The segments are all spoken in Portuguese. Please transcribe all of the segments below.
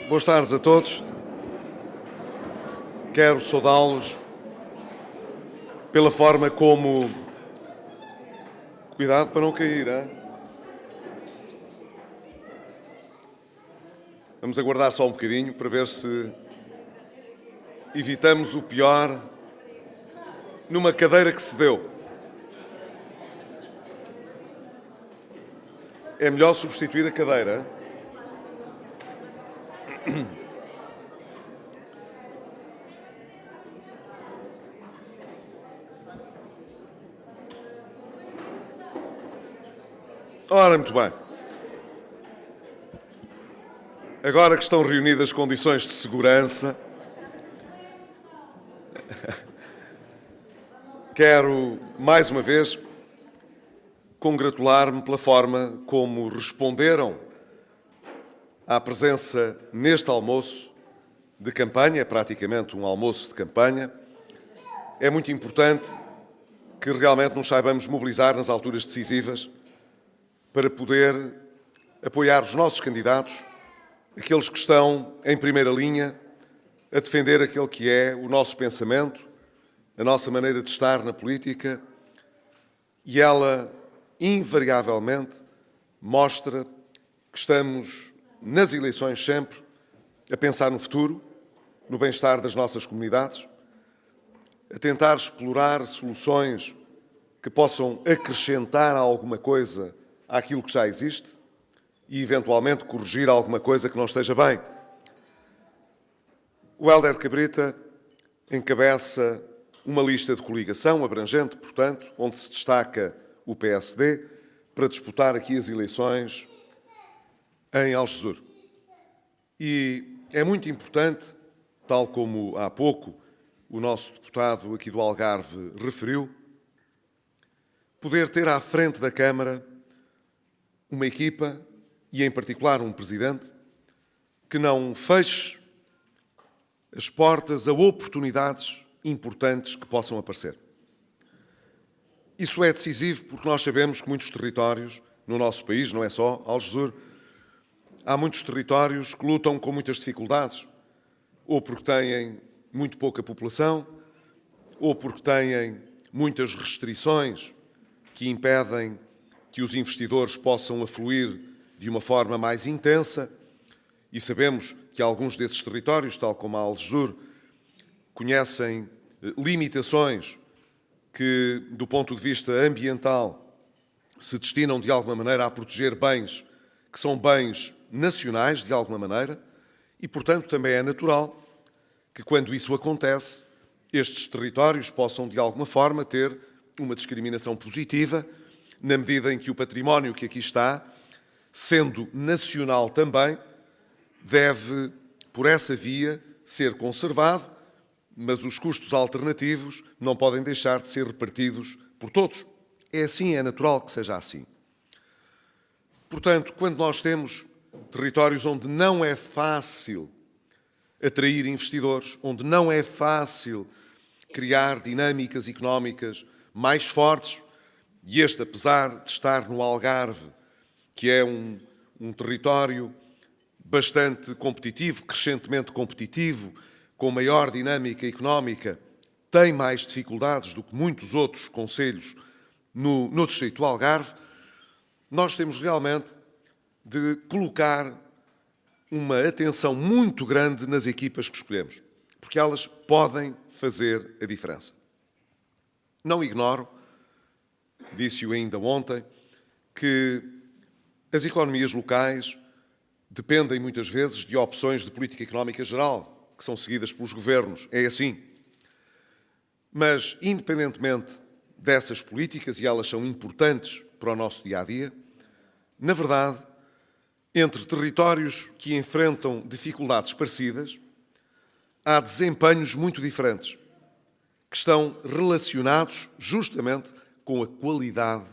Boas tardes a todos. Quero saudá-los pela forma como... Cuidado para não cair, hein? Vamos aguardar só um bocadinho para ver se evitamos o pior numa cadeira que cedeu. É melhor substituir a cadeira. Ora, muito bem. Agora que estão reunidas as condições de segurança, quero, mais uma vez, congratular-me pela forma como responderam à presença neste almoço de campanha, é praticamente um almoço de campanha. É muito importante que realmente nos saibamos mobilizar nas alturas decisivas para poder apoiar os nossos candidatos, aqueles que estão em primeira linha a defender aquele que é o nosso pensamento, a nossa maneira de estar na política, e ela, invariavelmente, mostra que estamos, nas eleições sempre, a pensar no futuro, no bem-estar das nossas comunidades, a tentar explorar soluções que possam acrescentar alguma coisa àquilo que já existe e, eventualmente, corrigir alguma coisa que não esteja bem. O Hélder Cabrita encabeça uma lista de coligação abrangente, portanto, onde se destaca o PSD, para disputar aqui as eleições em Algesur. E é muito importante, tal como há pouco o nosso deputado aqui do Algarve referiu, poder ter à frente da Câmara uma equipa, e em particular um presidente, que não feche as portas a oportunidades importantes que possam aparecer. Isso é decisivo porque nós sabemos que muitos territórios no nosso país, não é só Algesur, há muitos territórios que lutam com muitas dificuldades, ou porque têm muito pouca população, ou porque têm muitas restrições que impedem que os investidores possam afluir de uma forma mais intensa, e sabemos que alguns desses territórios, tal como a Algesur, conhecem limitações que, do ponto de vista ambiental, se destinam de alguma maneira a proteger bens que são bens nacionais, de alguma maneira, e, portanto, também é natural que, quando isso acontece, estes territórios possam, de alguma forma, ter uma discriminação positiva, na medida em que o património que aqui está, sendo nacional também, deve, por essa via, ser conservado, mas os custos alternativos não podem deixar de ser repartidos por todos. É assim, é natural que seja assim. Portanto, quando nós temos territórios onde não é fácil atrair investidores, onde não é fácil criar dinâmicas económicas mais fortes, e este, apesar de estar no Algarve, que é um território bastante competitivo, crescentemente competitivo, com maior dinâmica económica, tem mais dificuldades do que muitos outros concelhos no distrito do Algarve, nós temos realmente de colocar uma atenção muito grande nas equipas que escolhemos, porque elas podem fazer a diferença. Não ignoro, disse-o ainda ontem, que as economias locais dependem muitas vezes de opções de política económica geral que são seguidas pelos governos. É assim. Mas, independentemente dessas políticas, e elas são importantes para o nosso dia-a-dia, na verdade, entre territórios que enfrentam dificuldades parecidas, há desempenhos muito diferentes, que estão relacionados justamente com a qualidade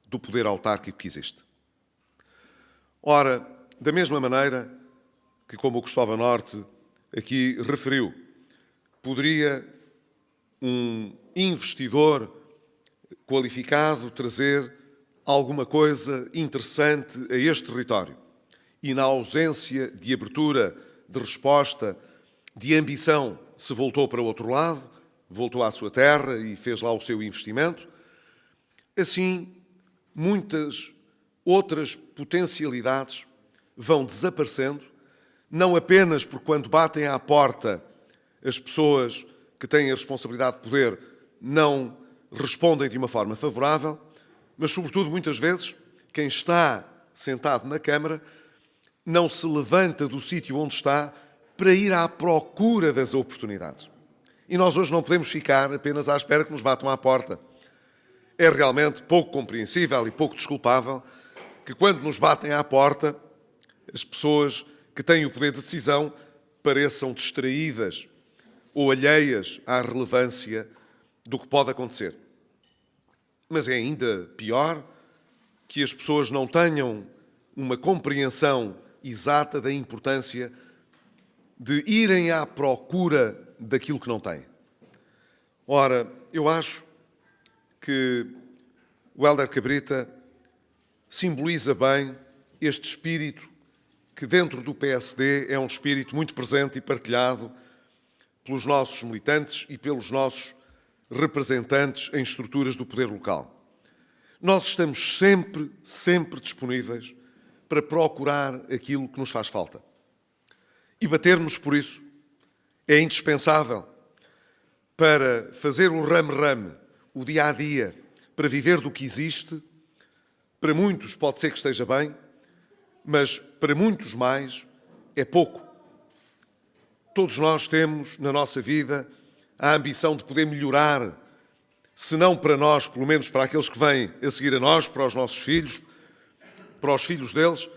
do poder autárquico que existe. Ora, da mesma maneira que, como o Cristóvão Norte aqui referiu, poderia um investidor qualificado trazer alguma coisa interessante a este território. E na ausência de abertura de resposta, de ambição, se voltou para o outro lado, voltou à sua terra e fez lá o seu investimento. Assim, muitas outras potencialidades vão desaparecendo, não apenas porque quando batem à porta as pessoas que têm a responsabilidade de poder não respondem de uma forma favorável, mas sobretudo muitas vezes quem está sentado na Câmara não se levanta do sítio onde está para ir à procura das oportunidades. E nós hoje não podemos ficar apenas à espera que nos batam à porta. É realmente pouco compreensível e pouco desculpável que quando nos batem à porta, as pessoas que têm o poder de decisão pareçam distraídas ou alheias à relevância do que pode acontecer. Mas é ainda pior que as pessoas não tenham uma compreensão exata da importância de irem à procura daquilo que não têm. Ora, eu acho que o Hélder Cabrita simboliza bem este espírito que dentro do PSD é um espírito muito presente e partilhado pelos nossos militantes e pelos nossos representantes em estruturas do poder local. Nós estamos sempre disponíveis para procurar aquilo que nos faz falta. E batermos por isso é indispensável para fazer o rame-rame, o dia-a-dia, para viver do que existe. Para muitos pode ser que esteja bem, mas para muitos mais é pouco. Todos nós temos na nossa vida a ambição de poder melhorar, se não para nós, pelo menos para aqueles que vêm a seguir a nós, para os nossos filhos, para os filhos deles,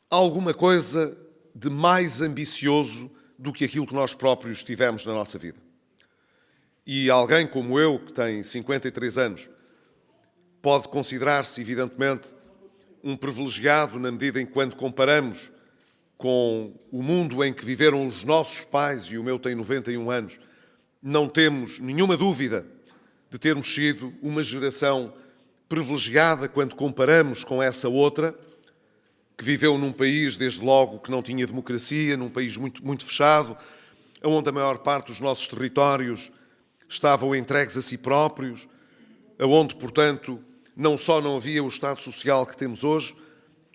alguma coisa de mais ambicioso do que aquilo que nós próprios tivemos na nossa vida. E alguém como eu, que tem 53 anos, pode considerar-se, evidentemente, um privilegiado na medida em que, quando comparamos com o mundo em que viveram os nossos pais, e o meu tem 91 anos, não temos nenhuma dúvida de termos sido uma geração privilegiada quando comparamos com essa outra, que viveu num país, desde logo, que não tinha democracia, num país muito fechado, onde a maior parte dos nossos territórios estavam entregues a si próprios, onde, portanto, não só não havia o Estado Social que temos hoje,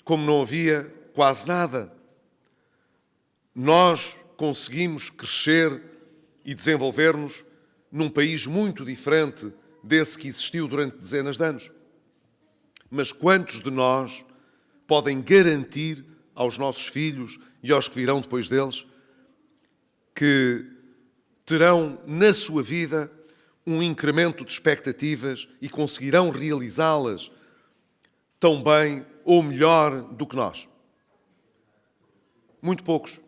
como não havia quase nada. Nós conseguimos crescer e desenvolver-nos num país muito diferente desse que existiu durante dezenas de anos. Mas quantos de nós podem garantir aos nossos filhos e aos que virão depois deles que terão na sua vida um incremento de expectativas e conseguirão realizá-las tão bem ou melhor do que nós? Muito poucos.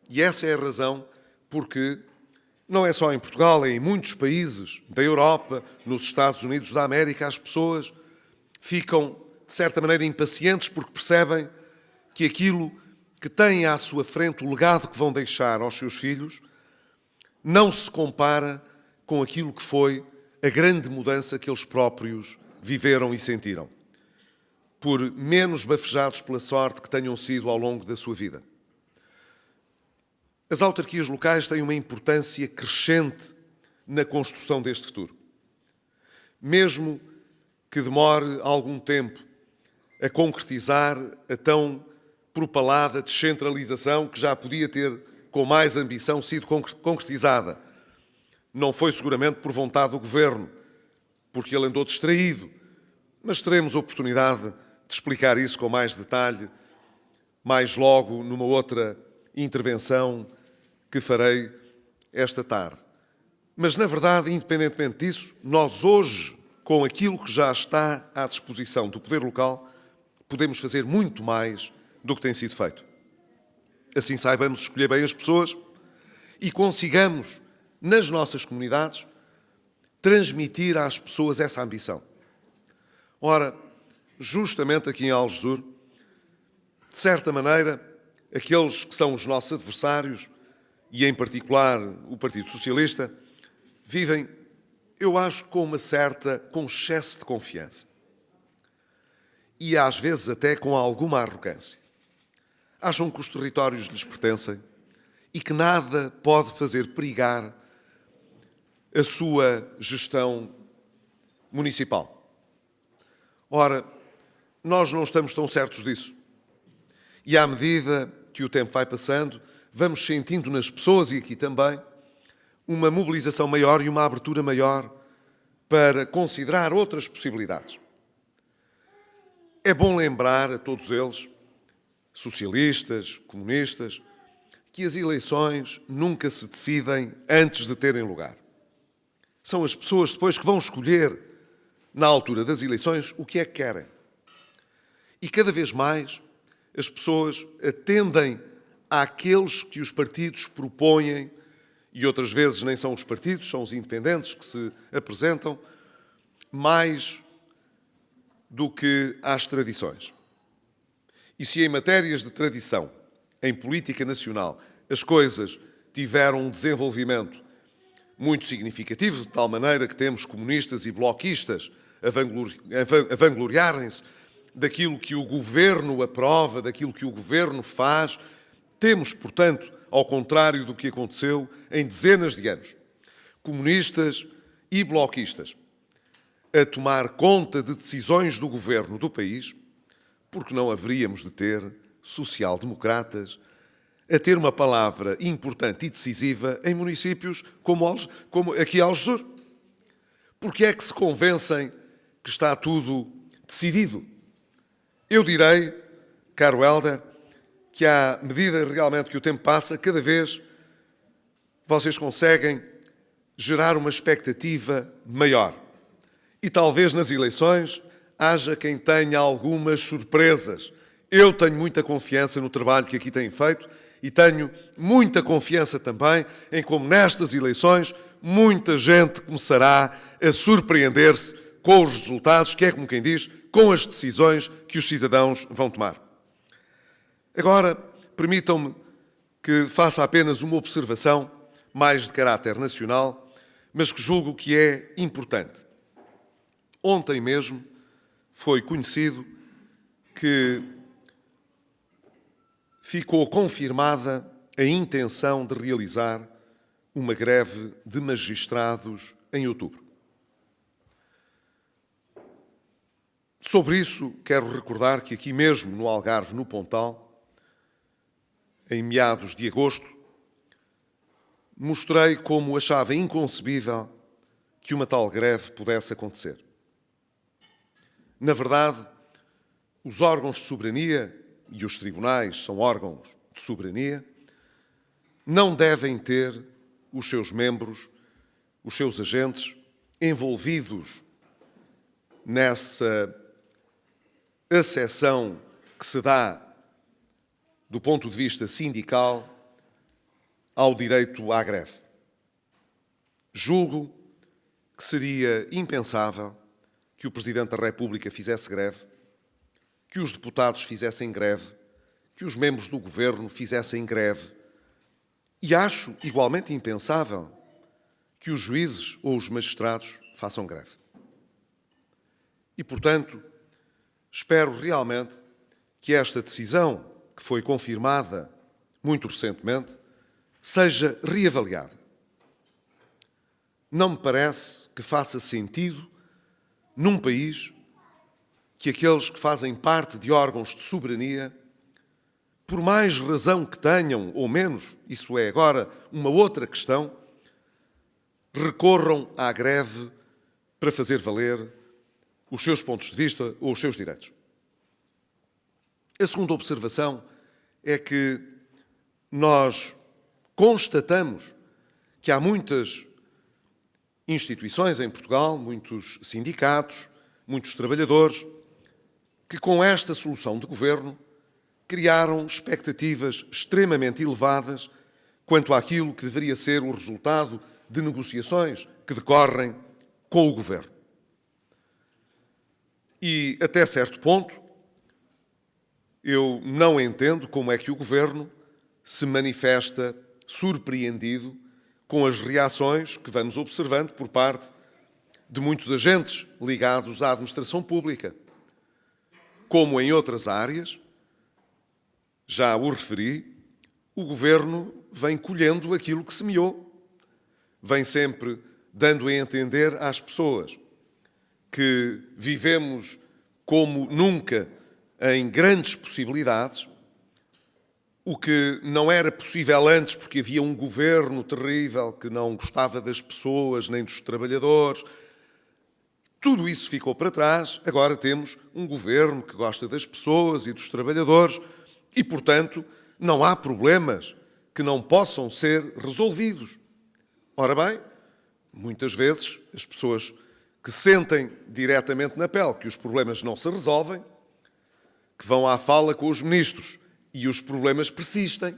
E essa é a razão porque não é só em Portugal, é em muitos países da Europa, nos Estados Unidos da América, as pessoas ficam, de certa maneira, impacientes porque percebem que aquilo que têm à sua frente, o legado que vão deixar aos seus filhos, não se compara com aquilo que foi a grande mudança que eles próprios viveram e sentiram, por menos bafejados pela sorte que tenham sido ao longo da sua vida. As autarquias locais têm uma importância crescente na construção deste futuro. Mesmo que demore algum tempo a concretizar a tão propalada descentralização que já podia ter, com mais ambição, sido concretizada. Não foi seguramente por vontade do Governo, porque ele andou distraído, mas teremos oportunidade de explicar isso com mais detalhe, mais logo numa outra intervenção que farei esta tarde. Mas, na verdade, independentemente disso, nós hoje, com aquilo que já está à disposição do poder local, podemos fazer muito mais do que tem sido feito. Assim saibamos escolher bem as pessoas e consigamos, nas nossas comunidades, transmitir às pessoas essa ambição. Ora, justamente aqui em Algesur, de certa maneira, aqueles que são os nossos adversários, e em particular o Partido Socialista, vivem, eu acho, com excesso de confiança. E às vezes até com alguma arrogância. acham que os territórios lhes pertencem e que nada pode fazer perigar a sua gestão municipal. Ora, nós não estamos tão certos disso. E à medida que o tempo vai passando, vamos sentindo nas pessoas, e aqui também, uma mobilização maior e uma abertura maior para considerar outras possibilidades. É bom lembrar a todos eles, socialistas, comunistas, que as eleições nunca se decidem antes de terem lugar. São as pessoas depois que vão escolher, na altura das eleições, o que é que querem. E cada vez mais as pessoas atendem àqueles que os partidos propõem, e outras vezes nem são os partidos, são os independentes que se apresentam, mais do que às tradições. E se em matérias de tradição, em política nacional, as coisas tiveram um desenvolvimento muito significativo, de tal maneira que temos comunistas e bloquistas a vangloriarem-se daquilo que o governo aprova, daquilo que o governo faz, temos, portanto, ao contrário do que aconteceu em dezenas de anos, comunistas e bloquistas a tomar conta de decisões do governo do país, porque não haveríamos de ter social-democratas a ter uma palavra importante e decisiva em municípios como aqui Algesur. Porque é que se convencem que está tudo decidido? Eu direi, caro Helder, que à medida realmente que o tempo passa, cada vez vocês conseguem gerar uma expectativa maior. E talvez nas eleições haja quem tenha algumas surpresas. Eu tenho muita confiança no trabalho que aqui têm feito e tenho muita confiança também em como nestas eleições muita gente começará a surpreender-se com os resultados, que é como quem diz, com as decisões que os cidadãos vão tomar. Agora, permitam-me que faça apenas uma observação mais de caráter nacional, mas que julgo que é importante. Ontem mesmo foi conhecido que ficou confirmada a intenção de realizar uma greve de magistrados em outubro. Sobre isso, quero recordar que aqui mesmo no Algarve, no Pontal, em meados de agosto, mostrei como achava inconcebível que uma tal greve pudesse acontecer. Na verdade, os órgãos de soberania, e os tribunais são órgãos de soberania, não devem ter os seus membros, os seus agentes, envolvidos nessa acessão que se dá, do ponto de vista sindical, ao direito à greve. Julgo que seria impensável que o Presidente da República fizesse greve, que os deputados fizessem greve, que os membros do Governo fizessem greve. E acho igualmente impensável que os juízes ou os magistrados façam greve. E, portanto, espero realmente que esta decisão, que foi confirmada muito recentemente, seja reavaliada. Não me parece que faça sentido, num país, que aqueles que fazem parte de órgãos de soberania, por mais razão que tenham, ou menos, isso é agora uma outra questão, recorram à greve para fazer valer os seus pontos de vista ou os seus direitos. A segunda observação é que nós constatamos que há muitas instituições em Portugal, muitos sindicatos, muitos trabalhadores, que com esta solução de governo criaram expectativas extremamente elevadas quanto àquilo que deveria ser o resultado de negociações que decorrem com o governo. E, até certo ponto, eu não entendo como é que o governo se manifesta surpreendido com as reações que vamos observando por parte de muitos agentes ligados à administração pública. Como em outras áreas, já o referi, o Governo vem colhendo aquilo que semeou. Vem sempre dando a entender às pessoas que vivemos como nunca em grandes possibilidades, o que não era possível antes porque havia um governo terrível que não gostava das pessoas nem dos trabalhadores. Tudo isso ficou para trás. Agora temos um governo que gosta das pessoas e dos trabalhadores e, portanto, não há problemas que não possam ser resolvidos. Ora bem, muitas vezes as pessoas que sentem diretamente na pele que os problemas não se resolvem, que vão à fala com os ministros e os problemas persistem.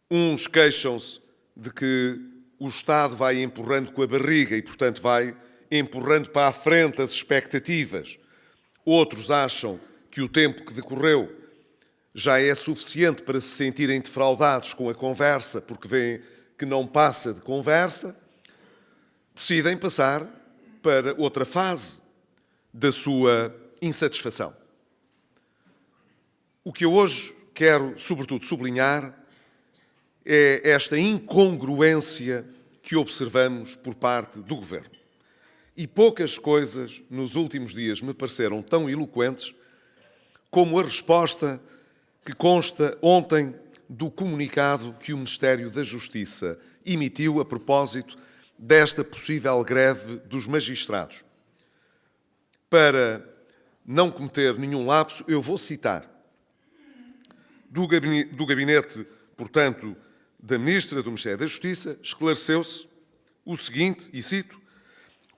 Uns queixam-se de que o Estado vai empurrando com a barriga e, portanto, vai empurrando para a frente as expectativas. Outros acham que o tempo que decorreu já é suficiente para se sentirem defraudados com a conversa, porque veem que não passa de conversa. Decidem passar para outra fase da sua insatisfação. O que eu hoje quero, sobretudo, sublinhar é esta incongruência que observamos por parte do Governo. E poucas coisas nos últimos dias me pareceram tão eloquentes como a resposta que consta ontem do comunicado que o Ministério da Justiça emitiu a propósito desta possível greve dos magistrados. Para não cometer nenhum lapso, eu vou citar do gabinete, portanto, da Ministra do Ministério da Justiça, esclareceu-se o seguinte, e cito: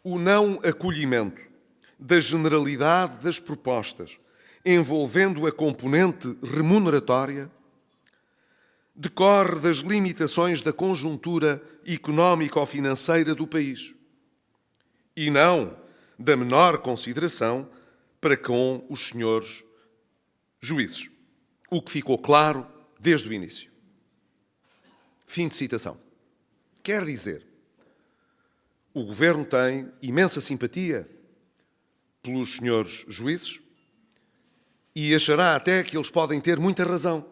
o não acolhimento da generalidade das propostas envolvendo a componente remuneratória decorre das limitações da conjuntura económico-financeira do país e não da menor consideração para com os senhores juízes. O que ficou claro desde o início. Fim de citação. Quer dizer, o Governo tem imensa simpatia pelos senhores juízes e achará até que eles podem ter muita razão,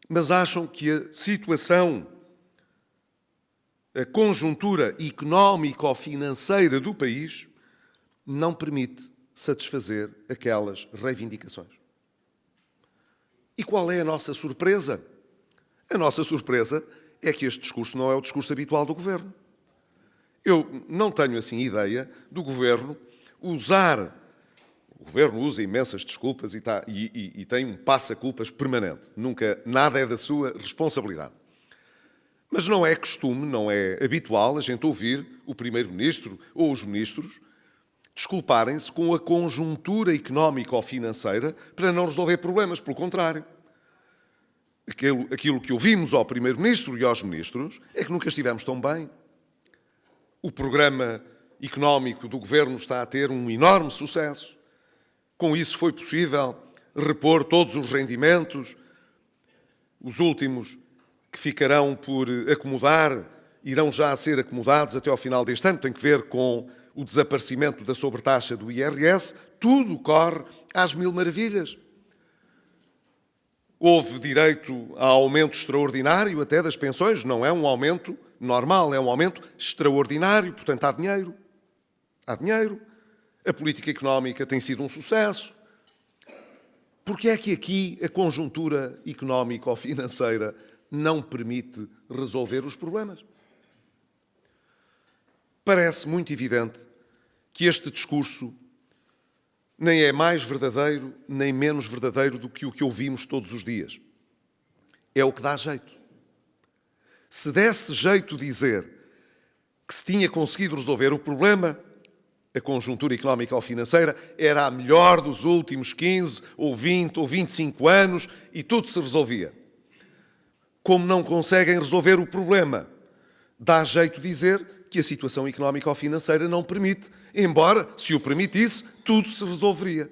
mas acham que a situação, a conjuntura económico-financeira do país não permite satisfazer aquelas reivindicações. E qual é a nossa surpresa? A nossa surpresa é que este discurso não é o discurso habitual do Governo. Eu não tenho assim ideia do Governo usar. O Governo usa imensas desculpas e tem um passa-culpas permanente. Nunca nada é da sua responsabilidade. Mas não é costume, não é habitual a gente ouvir o Primeiro-Ministro ou os ministros desculparem-se com a conjuntura económico-financeira para não resolver problemas. Pelo contrário. Aquilo que ouvimos ao Primeiro-Ministro e aos ministros é que nunca estivemos tão bem. O programa económico do Governo está a ter um enorme sucesso. Com isso foi possível repor todos os rendimentos. Os últimos que ficarão por acomodar irão já ser acomodados até ao final deste ano. Tem que ver com o desaparecimento da sobretaxa do IRS. Tudo corre às mil maravilhas. Houve direito a aumento extraordinário até das pensões. Não é um aumento normal, é um aumento extraordinário. Portanto, há dinheiro. Há dinheiro. A política económica tem sido um sucesso. Porque é que aqui a conjuntura económico-financeira não permite resolver os problemas? Parece muito evidente que este discurso nem é mais verdadeiro, nem menos verdadeiro do que o que ouvimos todos os dias. É o que dá jeito. Se desse jeito dizer que se tinha conseguido resolver o problema, a conjuntura económica ou financeira era a melhor dos últimos 15 ou 20 ou 25 anos e tudo se resolvia. Como não conseguem resolver o problema, dá jeito dizer que a situação económica ou financeira não permite, embora, se o permitisse, tudo se resolveria.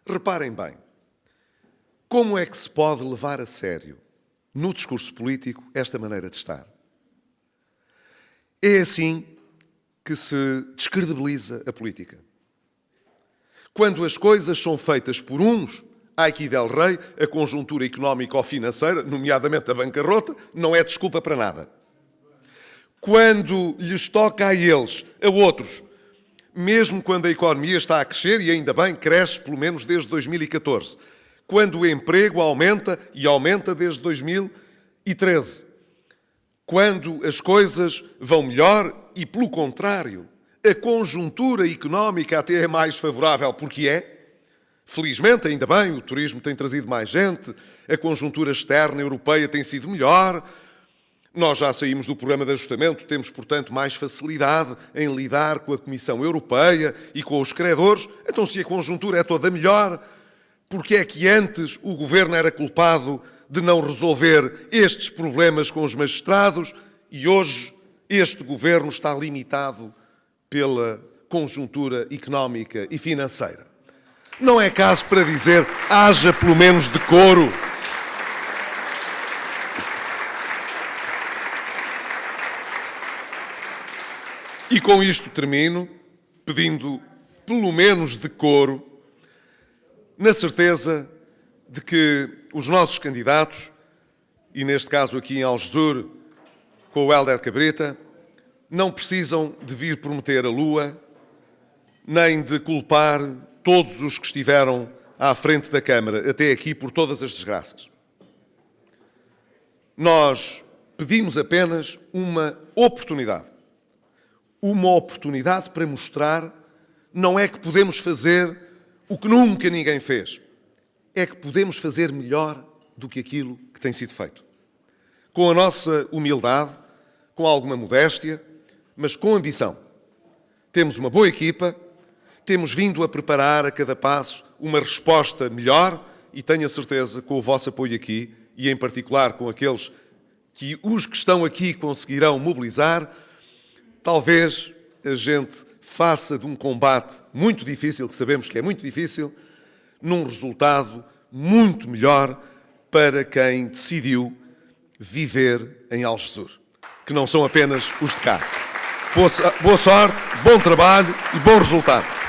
Reparem bem, como é que se pode levar a sério, no discurso político, esta maneira de estar? É assim que se descredibiliza a política. Quando as coisas são feitas por uns Ai aqui del Rey, a conjuntura económica ou financeira, nomeadamente a bancarrota, não é desculpa para nada. Quando lhes toca a eles, a outros, mesmo quando a economia está a crescer, e ainda bem, cresce pelo menos desde 2014, quando o emprego aumenta, e aumenta desde 2013, quando as coisas vão melhor e, pelo contrário, a conjuntura económica até é mais favorável, porque é. Felizmente, ainda bem, o turismo tem trazido mais gente, a conjuntura externa europeia tem sido melhor, nós já saímos do programa de ajustamento, temos, portanto, mais facilidade em lidar com a Comissão Europeia e com os credores. Então, se a conjuntura é toda melhor, porque é que antes o Governo era culpado de não resolver estes problemas com os magistrados e hoje este Governo está limitado pela conjuntura económica e financeira? Não é caso para dizer, haja pelo menos decoro. E com isto termino, pedindo pelo menos decoro, na certeza de que os nossos candidatos, e neste caso aqui em Algesur, com o Hélder Cabrita, não precisam de vir prometer a lua, nem de culpar todos os que estiveram à frente da Câmara até aqui por todas as desgraças. Nós pedimos apenas uma oportunidade para mostrar não é que podemos fazer o que nunca ninguém fez, é que podemos fazer melhor do que aquilo que tem sido feito. Com a nossa humildade, com alguma modéstia, mas com ambição. Temos uma boa equipa, temos vindo a preparar a cada passo uma resposta melhor e tenho a certeza, com o vosso apoio aqui, e em particular com aqueles que os que estão aqui conseguirão mobilizar, talvez a gente faça de um combate muito difícil, que sabemos que é muito difícil, num resultado muito melhor para quem decidiu viver em Algesur, que não são apenas os de cá. Boa sorte, bom trabalho e bom resultado.